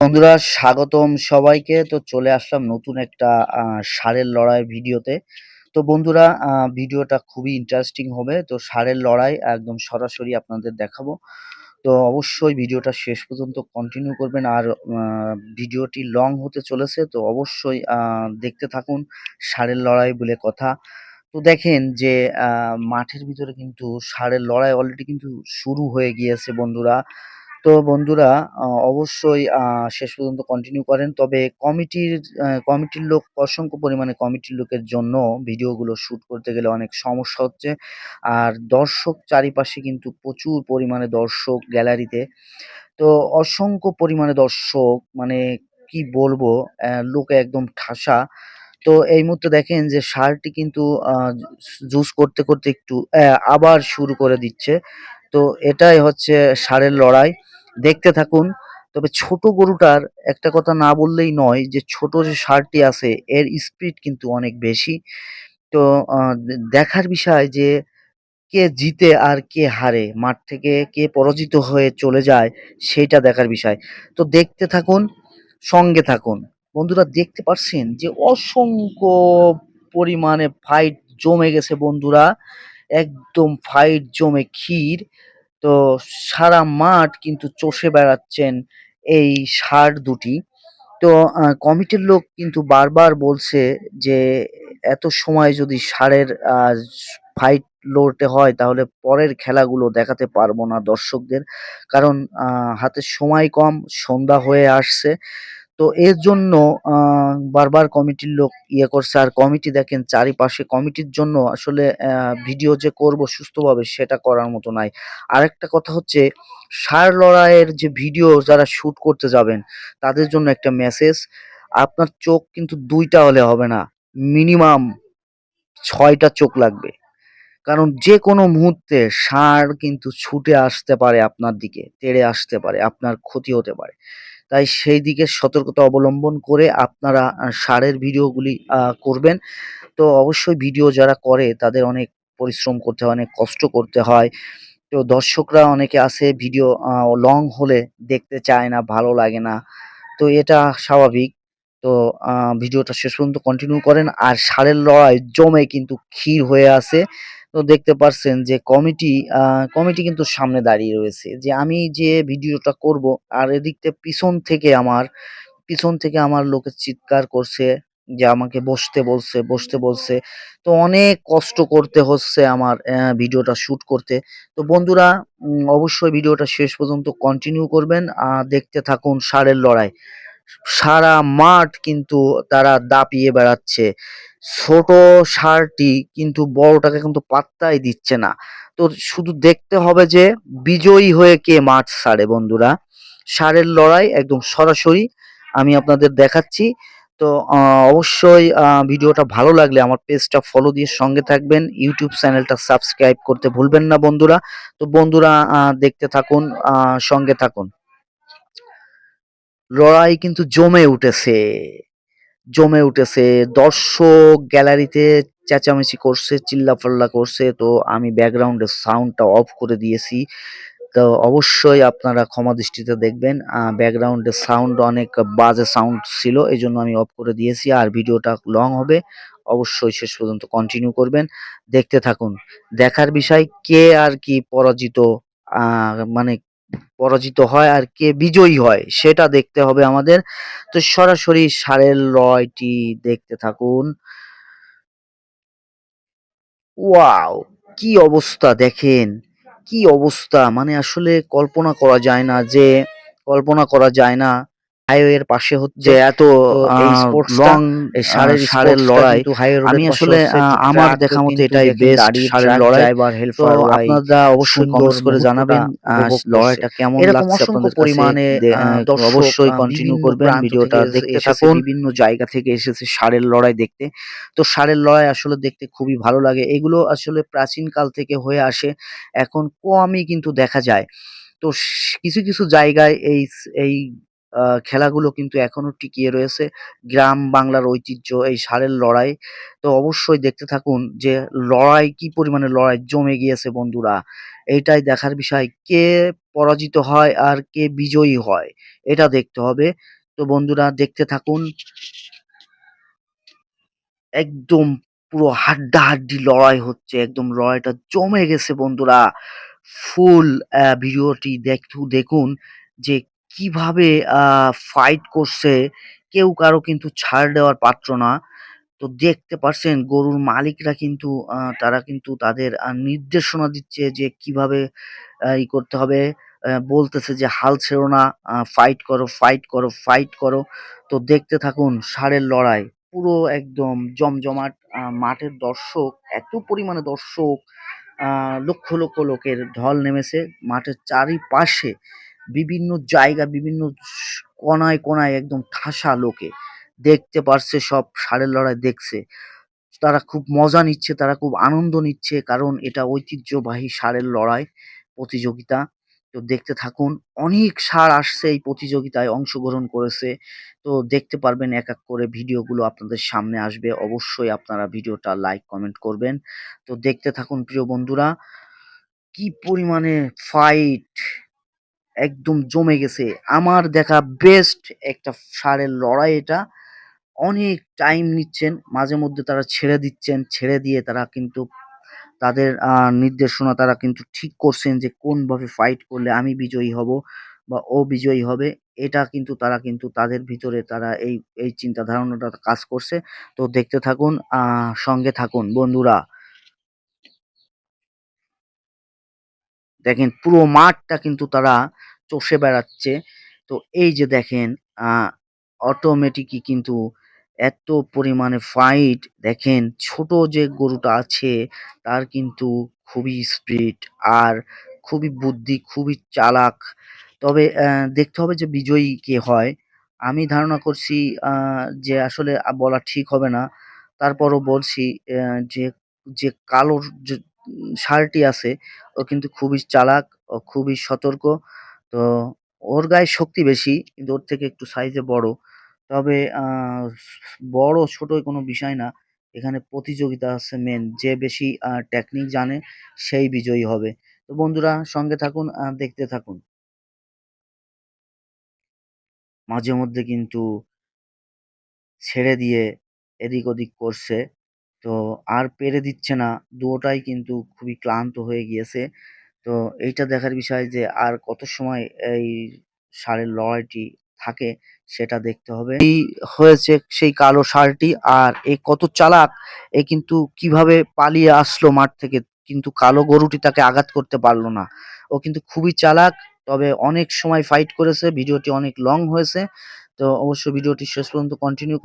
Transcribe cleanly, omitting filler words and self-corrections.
বন্ধুরা, স্বাগতম সবাইকে। তো চলে আসলাম নতুন একটা ষাঁড়ের লড়াই ভিডিওতে। তো বন্ধুরা, ভিডিওটা খুবই ইন্টারেস্টিং হবে। তো ষাঁড়ের লড়াই একদম সরাসরি আপনাদের দেখাবো। তো অবশ্যই ভিডিওটা শেষ পর্যন্ত কন্টিনিউ করবেন। আর ভিডিওটি লং হতে চলেছে, তো অবশ্যই দেখতে থাকুন। ষাঁড়ের লড়াই বলে কথা। তো দেখেন যে মাঠের ভিতরে কিন্তু ষাঁড়ের লড়াই অলরেডি কিন্তু শুরু হয়ে গিয়েছে বন্ধুরা। তো বন্ধুরা, অবশ্যই শেষ পর্যন্ত কন্টিনিউ করেন। তবে কমিটির লোক, অসংখ্য পরিমাণে কমিটির লোকের জন্য ভিডিওগুলো শুট করতে গেলে অনেক সমস্যা হচ্ছে। আর দর্শক চারিপাশে কিন্তু প্রচুর পরিমাণে দর্শক গ্যালারিতে। তো অসংখ্য পরিমাণে দর্শক, মানে কি বলবো, লোক একদম ঠাসা। তো এই মুহূর্তে দেখেন যে ষাঁড়টি কিন্তু জুস করতে, করতে একটু আবার শুরু করে দিচ্ছে। তো এটাই হচ্ছে ষাঁড়ের লড়াই। দেখতে থাকুন। তবে ছোট গরুটার একটা কথা না বললেই নয়, যে ছোট যে ষাঁড়টি আছে এর স্পিড কিন্তু অনেক বেশি। তো দেখার বিষয় যে কে জিতে আর কে হারে, মাঠ থেকে কে পরাজিত হয়ে চলে যায় সেইটা দেখার বিষয়। তো দেখতে থাকুন, সঙ্গে থাকুন। বন্ধুরা, দেখতে পাচ্ছেন যে অসংখ্য পরিমাণে ফাইট জমে গেছে বন্ধুরা। একদম ফাইট জমে ক্ষীর। তো সারা মাঠ কিন্তু চষে বেড়াচ্ছেন এই ষাঁড় দুটি। তো কমিটির লোক কিন্তু বারবার বলছে যে এত সময় যদি ষাঁড়ের ফাইট লড়তে হয় তাহলে পরের খেলাগুলো দেখাতে পারবো না দর্শকদের। কারণ হাতে সময় কম, সন্ধ্যা হয়ে আসছে। তো এর জন্য বারবার কমিটির লোক ইয়ে করছে। আর কমিটি দেখেন চারিপাশে, কমিটির জন্য আসলে ভিডিও যে করব সুস্থভাবে সেটা করার মতো নাই। আরেকটা কথা হচ্ছে, ষাঁড় লড়াইয়ের যে ভিডিও যারা শুট করতে যাবেন তাদের জন্য একটা মেসেজ: আপনার চোখ কিন্তু ২ টা হলে হবে না, মিনিমাম ৬ টা চোখ লাগবে। কারণ যেকোনো মুহূর্তে ষাঁড় কিন্তু ছুটে আসতে পারে আপনার দিকে, তেড়ে আসতে পারে, আপনার ক্ষতি হতে পারে। তাই সেই দিকে সতর্কতা অবলম্বন করে আপনারা ষাঁড়ের ভিডিওগুলি করবেন। তো অবশ্যই ভিডিও যারা করে তাদের অনেক পরিশ্রম করতে হয়, অনেক কষ্ট করতে হয়। তো দর্শকরা অনেকে আছে ভিডিও লং হলে দেখতে চায় না, ভালো লাগে না। তো এটা স্বাভাবিক। তো ভিডিওটা শেষ পর্যন্ত কন্টিনিউ করেন। আর ষাঁড়ের লড়াই জমে কিন্তু ক্ষীর হয়ে আছে। তো দেখতে পারছেন যে কমিটি কিন্তু সামনে দাঁড়িয়ে রয়েছে যে আমি যে ভিডিওটা করব। আর এদিক থেকে পিছন থেকে আমার লোকে চিৎকার করছে যে আমাকে বসতে বলছে। তো অনেক কষ্ট করতে হচ্ছে আমার ভিডিওটা শুট করতে। তো বন্ধুরা, অবশ্যই ভিডিওটা শেষ পর্যন্ত কন্টিনিউ করবেন। দেখতে থাকুন ষাঁড়ের লড়াই। সারা মাঠ কিন্তু তারা দাপিয়ে বেড়াচ্ছে। ছোট ষাঁড়টি কিন্তু বড়টাকে কিন্তু পাত্তাই দিচ্ছে না। তো শুধু দেখতে হবে যে বিজয়ী হয়ে কে মাঠ ছাড়ে বন্ধুরা। ষাঁড়ের লড়াই একদম সরাসরি আমি আপনাদের দেখাচ্ছি। তো অবশ্যই ভিডিওটা ভালো লাগলে আমার পেজটা ফলো দিয়ে সঙ্গে থাকবেন। ইউটিউব চ্যানেলটা সাবস্ক্রাইব করতে ভুলবেন না বন্ধুরা। তো বন্ধুরা, দেখতে থাকুন, সঙ্গে থাকুন। লড়াই কিন্তু জমে উঠেছে। দর্শক গ্যালারিতে চেঁচামেচি করছে, চিল্লাপাল্লা করছে। তো আমি ব্যাকগ্রাউন্ডের সাউন্ডটা অফ করে দিয়েছি। তো অবশ্যই আপনারা ক্ষমা দৃষ্টিতে দেখবেন। ব্যাকগ্রাউন্ডের সাউন্ড অনেক বাজে সাউন্ড ছিল, এজন্য আমি অফ করে দিয়েছি। আর ভিডিওটা লং হবে, অবশ্যই শেষ পর্যন্ত কন্টিনিউ করবেন। দেখতে থাকুন। দেখার বিষয় কে আর কি মানে পরাজিত হয় আর কে বিজয়ী হয় সেটা দেখতে হবে আমাদের। তো সরাসরি ষাঁড়ের লড়াইটি দেখতে থাকুন। ওয়াও! কি অবস্থা দেখেন, কি অবস্থা! মানে আসলে কল্পনা করা যায় না। হাইওয়ের পাশে হচ্ছে এত তো এই স্পোর্টসটা, লং এই ষাঁড়ের ষাঁড়ের স্পোর্টসটা লড়াই। কিন্তু হাইওয়ে আমি রোডের পাশে আসলে হচ্ছে। তো আমার দেখা ট্রাকও মতো কিন্তু এটাই দেখেন বেস্ট গাড়ির ষাঁড়ের ট্রাক লড়াই। ড্রাইভার তো হেল্পার ওরা এই আপনারা অবশ্যই সুন্দর কমেন্টস করে মুহূর্তটা জানাবেন উপভোগ করছে। লড়াইটা কেমন এরকম লাগছে অসংখ্য আপনাদের কাছে। পরিমাণে দর্শক অবশ্যই কন্টিনিউ বিভিন্ন করবেন। প্রান্ত থেকে ভিডিওটা দেখতে এসেছে থাকুন। বিভিন্ন জায়গা থেকে এসেছে ষাঁড়ের লড়াই দেখতে। তো ষাঁড়ের লড়াই আসলে দেখতে খুবই ভালো লাগে। এগুলো আসলে প্রাচীনকাল থেকে হয়ে আসে। এখন কমই কিন্তু দেখা যায়। তো কিছু জায়গায় এই খেলাগুলো কিন্তু এখনো টিকিয়ে রয়েছে। গ্রাম বাংলার ঐতিহ্য এই ষাঁড়ের লড়াই। তো অবশ্যই দেখতে থাকুন যে লড়াই কি পরিমাণে লড়াই জমে গিয়েছে বন্ধুরা। এইটাই দেখার বিষয়। কে পরাজিত হয় আর কে বিজয়ী হয় এটা দেখতে হবে। তো বন্ধুরা দেখতে থাকুন। একদম পুরো হাড্ডাহাড্ডি লড়াই হচ্ছে। একদম লড়াইটা জমে গেছে বন্ধুরা। ফুল ভিডিওটি দেখুন যে কিভাবে আ ফাইট করছে। কেউ কারো কিন্তু ছাড় দেওয়ার পাত্র না। তো দেখতে পারছেন গরুর মালিকরা কিন্তু তারা কিন্তু তাদের নির্দেশনা দিচ্ছে যে কিভাবে করতে হবে। বলতেছে যে হাল ছেড়ো না, ফাইট করো, ফাইট করো, ফাইট করো। তো দেখতে থাকুন ষাঁড়ের লড়াই। পুরো একদম জমজমাট মাঠের দর্শক, এত পরিমাণে দর্শক, আ লক্ষ, লক্ষ লোকের ঢল নেমেছে মাঠের চারিপাশে। বিভিন্ন জায়গা, বিভিন্ন কোণায়, কোণায় একদম ঠাসা লোকে। দেখতে পারছে সব ষাঁড়ের লড়াই দেখছে। তারা খুব মজা নিচ্ছে, তারা খুব আনন্দ নিচ্ছে। কারণ এটা ঐতিহ্যবাহী ষাঁড়ের লড়াই প্রতিযোগিতা। তো দেখতে থাকুন। অনেক ষাঁড় আসছে এই প্রতিযোগিতায় অংশগ্রহণ করেছে। তো দেখতে পারবেন এক, এক করে ভিডিওগুলো আপনাদের সামনে আসবে। অবশ্যই আপনারা ভিডিওটা লাইক, কমেন্ট করবেন। তো দেখতে থাকুন প্রিয় বন্ধুরা। কি পরিমাণে ফাইট একদম জমে গেছে। আমার দেখা বেস্ট একটা ষাঁড়ের লড়াই এটা। অনেক টাইম নিচ্ছেন। মাঝে মধ্যে তারা ছেড়ে দিচ্ছেন। ছেড়ে দিয়ে তারা কিন্তু তাদের নির্দেশনা তারা কিন্তু ঠিক করছেন যে কোনভাবে ফাইট করলে আমি বিজয়ী হব বা ও বিজয়ী হবে। এটা কিন্তু তারা কিন্তু তাদের ভিতরে তারা এই চিন্তা ধারণাটা কাজ করছে। তো দেখতে থাকুন, সঙ্গে থাকুন বন্ধুরা। দেখেন পুরো মাঠটা কিন্তু তারা চষে বেড়াচ্ছে। তো এই যে দেখেন আ অটোমেটিকই কিন্তু এত পরিমাণে ফাইট দেখেন ছোট যে গরুটা আছে তার কিন্তু খুবই স্পিড আর খুবই বুদ্ধি, খুবই চালাক। তবে দেখতে হবে যে বিজয়ী কে হয়। আমি ধারণা করছি আ যে আসলে বলা ঠিক হবে না। তারপরও বলছি যে যে কালোর যে ষাঁড়টি আছে ও কিন্তু খুবই চালাক, ও খুবই সতর্ক। তো ওর গায়ে শক্তি বেশি কিন্তু ওর থেকে একটু সাইজে বড়। তবে বড় ছোট কোনো বিষয় না। এখানে প্রতিযোগিতা আছে মেইন। যে বেশি টেকনিক জানে সেই বিজয়ী হবে। তো বন্ধুরা সঙ্গে থাকুন, দেখতে থাকুন। মাঝে মধ্যে কিন্তু ছেড়ে দিয়ে এদিক ওদিক করছে। তো আর পেরে দিচ্ছে না। দুয়োটাই কিন্তু খুবই ক্লান্ত হয়ে গিয়েছে। তো এইটা দেখার বিষয় যে আর কত সময় এই ষাঁড়ের লড়াইটি থাকে সেটা দেখতে হবে। এই হয়েছে সেই কালো ষাঁড়টি আর এ কত চালাক! এ কিন্তু কিভাবে পালিয়ে আসলো মাঠ থেকে কিন্তু কালো গরুটি তাকে আঘাত করতে পারল না। ও কিন্তু খুবই চালাক। তবে অনেক সময় ফাইট করেছে। ভিডিওটি অনেক লং হয়েছে। তো অবশ্যই ভিডিওটি শেষ পর্যন্ত কন্টিনিউ